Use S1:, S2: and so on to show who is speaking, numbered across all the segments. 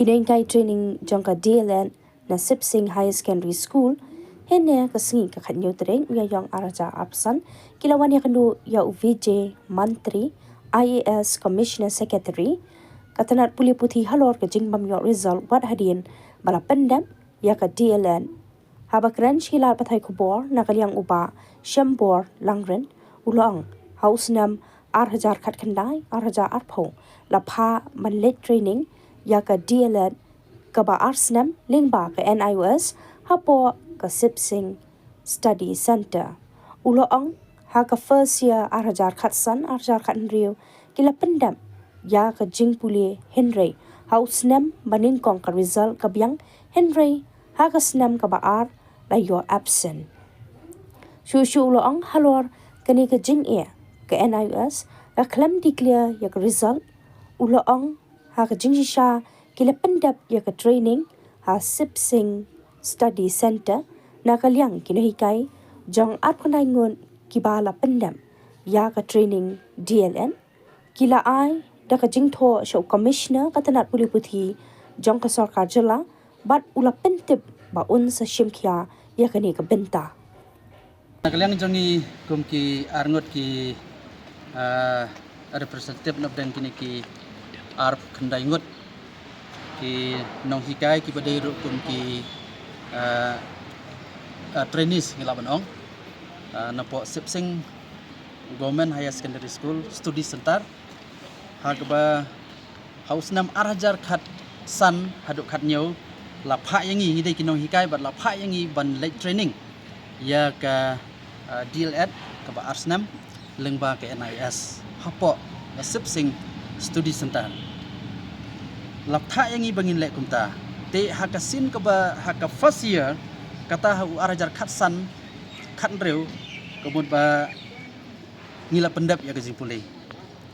S1: Kinengkai training jongka DLN na Sipsing High Secondary School hene kasingi kakhanyo tereng ya yang araja absan kilawan ya kendu ya UVJ Mantri IAS Commissioner Secretary katanat puli putih halor ke jingbam yo result wat hadin bala pendam ya ka DLN haba kran shila pathai kubor nakaliang uba shambor langren ulang house nam 8,000 khat khandai 8,000 arpho lapha manlet training ya ka DLN ka ba arsnam lingba ka NIOS hapo ka Sipsing Study Center ulang ha ka first year 8,000 khat san 8,000 khat riu kila pendam ya ka jingpuli Henry house nam banin kong ka result ka biang Henry ha ka snam ka ba ar la yo absent shu ulang halor kani ka jing e ka NIOS ka claim declare ya ka result ulang ha ka jingsha kila pendap ya ka training ha Sipsing Study Center na kalyang kinahikai jong at panangon kibala pendam ya ka training DLN kila ai da ka jingtho show commissioner katanat puli puthi jong ka sarkar jala bat ula pentip ba un sa shimkhya ya kani ka benta
S2: Nakalyang jongi kumki arngot ki representative of dan kini ki arp khandai ngot ki nong hikai ki badai ru kumki trainees ngilaban ong napo Sipsing Government Higher Secondary School Study Center hagba house nam arajar khat san haduk khat nyau lapha yangi ngidai ki nong hikai bat lapha yangi ban late training ya ka DLN ka ba arsnam lengba ke NIS hapo Sipsing Study Center lapha yangi bangin lek kumta te hakasin ka ba haka first year kata hu arajar khat san khat reu kemud ba ngila pendap ya gajing pulih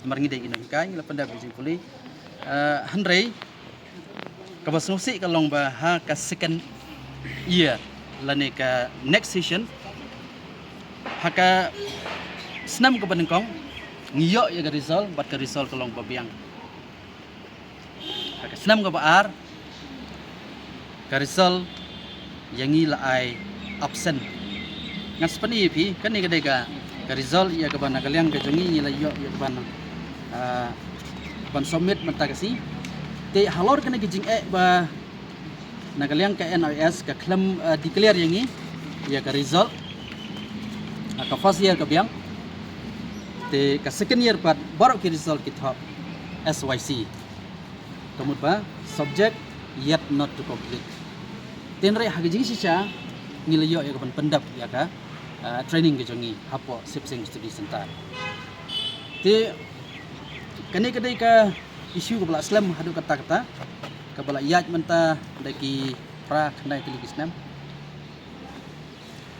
S2: mar ngidai ino hikai ngila pendap gajing pulih handrei ka ba snusi ka long ba ha ka second year lane ka next session haka snam ka banengkong ngiyo ya ga result bat ka result ka long ba biang haka snam ka ba ar ka result yangi la ai absent ngas pani pi kan ni kadai ka result ya ka bana kalyang ka jongi ni la yo ya ka bana ban submit mata kasi te halor kan ki jing ba nagalyang ka NIS ka claim declare yangi ya ka result ka first year ka biang te ka second year pat baru ki result ki thap SYC kamut ba subject yet not to complete tenre hagijing sisa ngilayo ya kapan pendap ya ka training ke jongi hapo Sipsing Study Center te kani kadai ka isu ka bala Islam hadu kata-kata ka bala yaj menta daki pra khandai telikisnam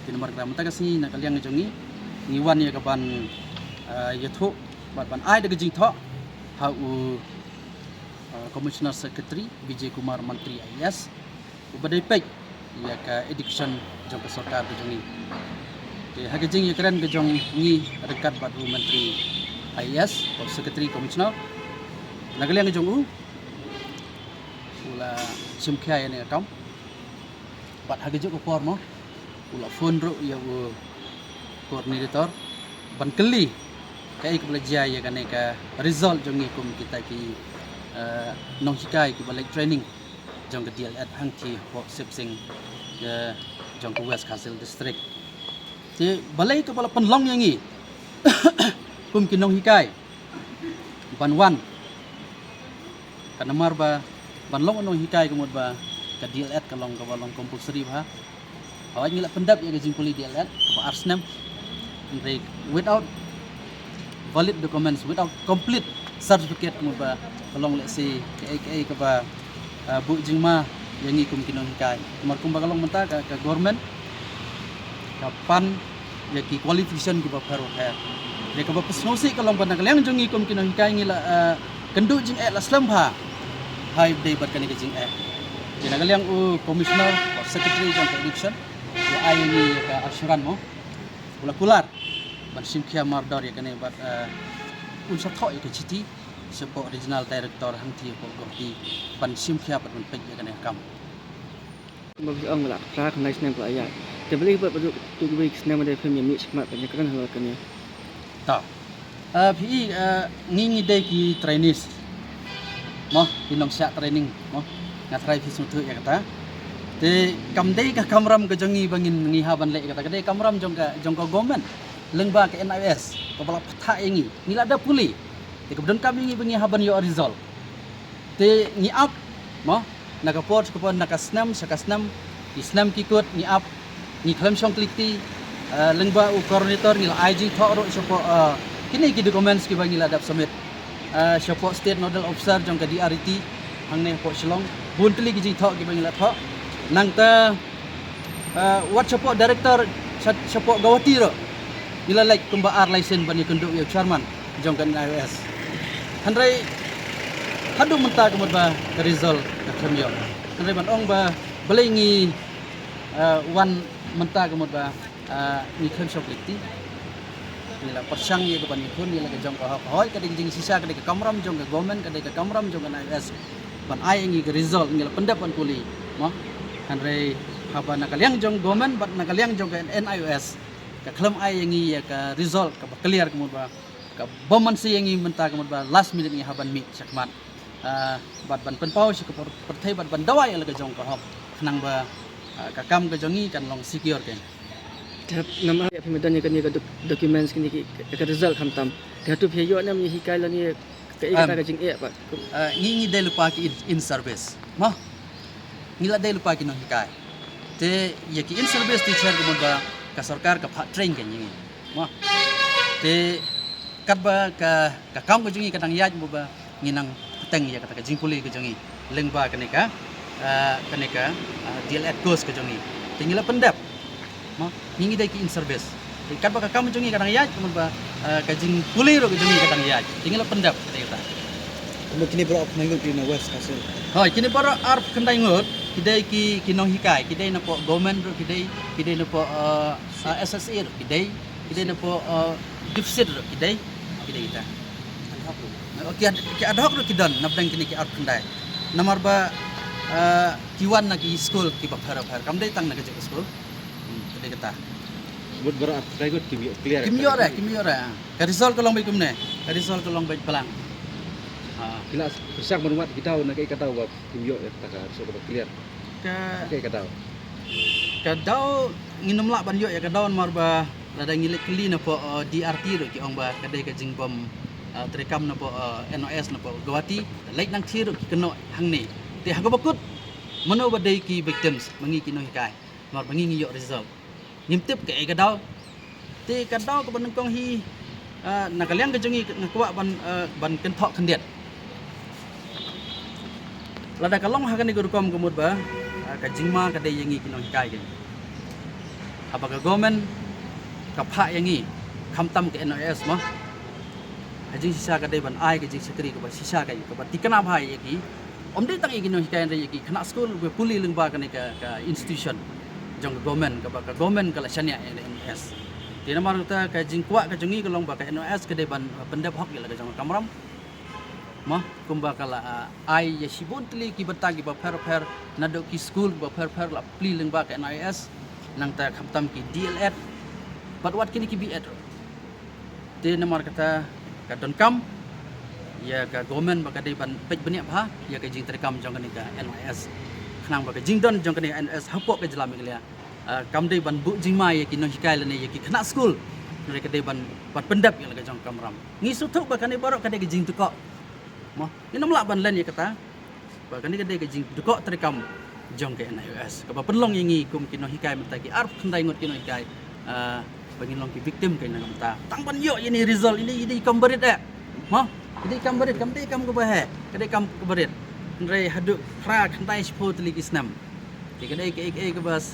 S2: ti nomor gram menta kasi na kalyang jongi ngiwan ya kapan yathu ban ai de jing tho ha u Commissioner Secretary Vijay Kumar Mantri IAS ubadai pek ya ka education jong ka sarkar ke jongi te hagajing ya kran ke jong ngi dekat batu menteri IAS or secretary commissioner nagalyang jong u ula simkhya ya ne kam bat hagajuk ko por mo ula phone ro ya u coordinator ban keli kai ko belajar ya kan ka result jongi kum kita ki nong hikai ki balai training jong ke DLN hangki ho Sipsing jong ke West Castle District ti balai ke bala penlong yangi kum kinong hikai ban wan kana marba ban long nong hikai kumud ba ka DLN ka long ka balong compulsory ba awak ngila pendap ya gajing puli DLN ka arsnam without valid documents without complete certificate kumud ba kalong let's say KA ka ba bu jingma yangi kum kinong hikai mar kum bagalong menta ka government kapan ya ki qualification ki ba pharo hai de ka ba pesnosi kalong ban kalyang jongi kum kinong hikai ngila kendu jing la slamba hai de bat kani jing de kalyang u commissioner or secretary jong election ya ai ni ka assuran mo kular ban simkhya mardar ya kani bat un sa tho ya ka chiti support regional director hang thi po gorti ban sim khia pat ban pek ya kan kam
S3: Bagi orang lah, pra kena senang pula ayat. Dia boleh buat produk tu bagi senang ada film yang mix mat banyak kan hal kan ya.
S2: ta phi ngi dei ki trainees mo inong sya training mo ngatrai phi sutu ya kata te kam dei ka kamram ka jongi bangin ngi haban le kata dei kamram jong ka government lengba ke NIS kepala peta ingi ngila ada puli te kemudian kami ngi bangi haban yo result te ngi up mo nakaport kapon nakasnam sakasnam isnam kikut ngi up ngi klam song klikti lengba u coordinator ngil IG thoro sopo kini ki documents ki bangi ladap submit sopo state nodal officer jong ka DRT hangne po Shillong bun kli ki thok ki bangi la thok nang ta what sopo director sopo gawati ro ila like kumba ar license bani kunduk ya chairman jong kan IOS handrai hadu menta kemud ba ke result ka khamyo handrai ban ong ba belengi wan menta kemud ba ni kham shop likti nila persang ye ke bani khun nila ke jong ka hoi ka ding jing sisa ka kamram jong ka government ka kamram jong kan IOS ban ai ngi ke result nila pendap ban puli mo handrai haba nakaliang jong government bat nakaliang jong ka NIOS ka klam ai ngi ya ka result ka clear kemud ba ka boman si ngi menta kemud ba last minute ngi haban mi sakmat bat ban penpau si ka perthai bat ban dawai la ka jong ka hok nang ba ka kam ka jongi kan long secure ken
S3: Dia nama ya film dan kan ni ka documents kini ka result kham tam. Dia tu phe yo nam ni hikai la ni ka kata ka jing pak.
S2: ngi de lupa ki in service ma ngila de lupa ki no hikai te ye ki in service teacher kemud ba ka sarkar ka phat train ken ngi ma te kat ba ka kam ka jongi ka dang yaj mo ba nginang teng ya kata ka jingpuli ka jongi lengba kaneka DLED course ka jongi tingila pendap ma ngi dai ki in service kat ba ka kam jongi ka dang yaj mo ba ka jingpuli ro ka jongi ka dang yaj tingila pendap kata
S4: Kini berapa minggu di West Kasih?
S2: hoi kini para arp kendai ngot kidai ki kinong hikai kidai na po government ro kidai na po SSA ro kidai na po deficit ro kidai kita ki ad hoc ro kidan napdang kini ki arp kendai namar ba kiwan na ki school ki ba phara kam dai tang na ki school kidai kata
S4: Buat berat, saya ikut clear.
S2: kimio ra ka result ko long bai kumne ka result ko long bai pelang
S4: Kila besar menuat kita nak kata buat kimio ya kata so clear.
S2: ka
S4: Kata.
S2: kadau nginum lak ban yo ya kadau marba lada ngilik kli na po DRT ro ki ong ba kadai ka jingbom terekam na po NOS na po gawati laik nang thiro ki keno hangni te hago bakut mano badai ki victims mangi ki no hikai mar bangi ngi yo result nimtip ke kadau te kadau ka ban kong hi nakaliang ka jongi ngakwa ban kenthok khendiat lada kalong hakan ni gurukom kemud ba ka jingma ka dei yangi kinong hikai ke apakah government ka pha yangi khamtam ke NOS ma hajing sisa ka dei ban ai ke jing sekri ka ba sisa ka ba tikana bhai yaki omde tang kinong hikai re yaki khana school be puli lengba ka ni ka institution jong government ka ba ka government ka la shania NOS tina mar ta ka jing kwa ka jongi ka long ba ka NOS ka dei ban pendap hok ya la ka jong kamram mah kumba kala ai ya sibun tli ki batagi ba per nadok ki school ba per la pli lengba ka NIS nang ta khamtam ki DLED but what kini ki BEd te namar kata ka don kam ya ka government ba ka dei ban pej baniak bha ya ka jing terekam jong ka NIS khnang ba ka jing don jong ka NIS hapok ka jlam iklia kam dei ban bu jing mai ya ki no hikai la ne ya ki khana school mereka dei ban pendap ya la ka jong kamram ngi suthuk ba ka ne borok ka dei ka jing tukok mo ini melak ban len ya kata bahkan ni kedai kejing dekok terekam jong ke NIOS ka ba penlong yangi kum kino hikai menta ki arp khandai ngot kino hikai bangin long ki victim kai na menta tang ban yo ini result ini kam berit mo ini kam berit kam dei kam ko ba he kedai kam ko berit ndrei hadu khra khandai spo tli ki snam ki kedai ke bas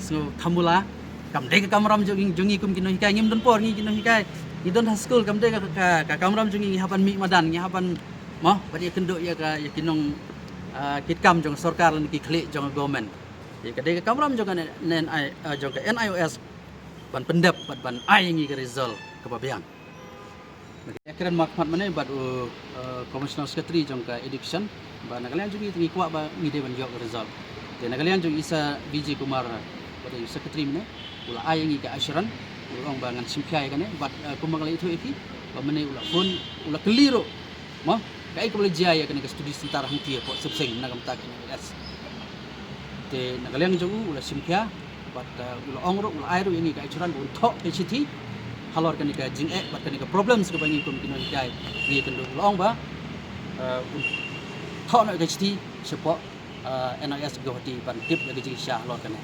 S2: sngo thamula kam dei ka kamram jongi kum kino hikai ngim don por ngi kino hikai ni don school kam dei ka kamram jongi hapan mi madan ngi hapan mo bani kenduk ya ka ya kinong kitkam jong sarkar lan ki klik jong government ya kadai ka kamram jong nen ai jong ka NIOS ban pendap ban ai ngi ka result ka babiang akhiran makmat mane bat Commissioner Secretary jong ka Education ba nagalian juga tingi kuat ba ngide ban yok result. De nagalian juga isa Vijay Kumar pada Secretary mene ula ay ngi ka assuran ulang ba ngan simpiai kan bat kumagalai itu eki ba mene ula phone ula keliro mo kai ko jaya kan ka studi sebentar hang tie po sebseng nagam tak yes. De nagalian juga ula simpia bat ula ongro ula airu ngi ka assuran untuk PCT halor kan ka jing bat kan ka problems ka bangi kum kino kai ngi kan ulang ba thọ nội cái chi support NIS go di ban tip cái gì xa lo cái này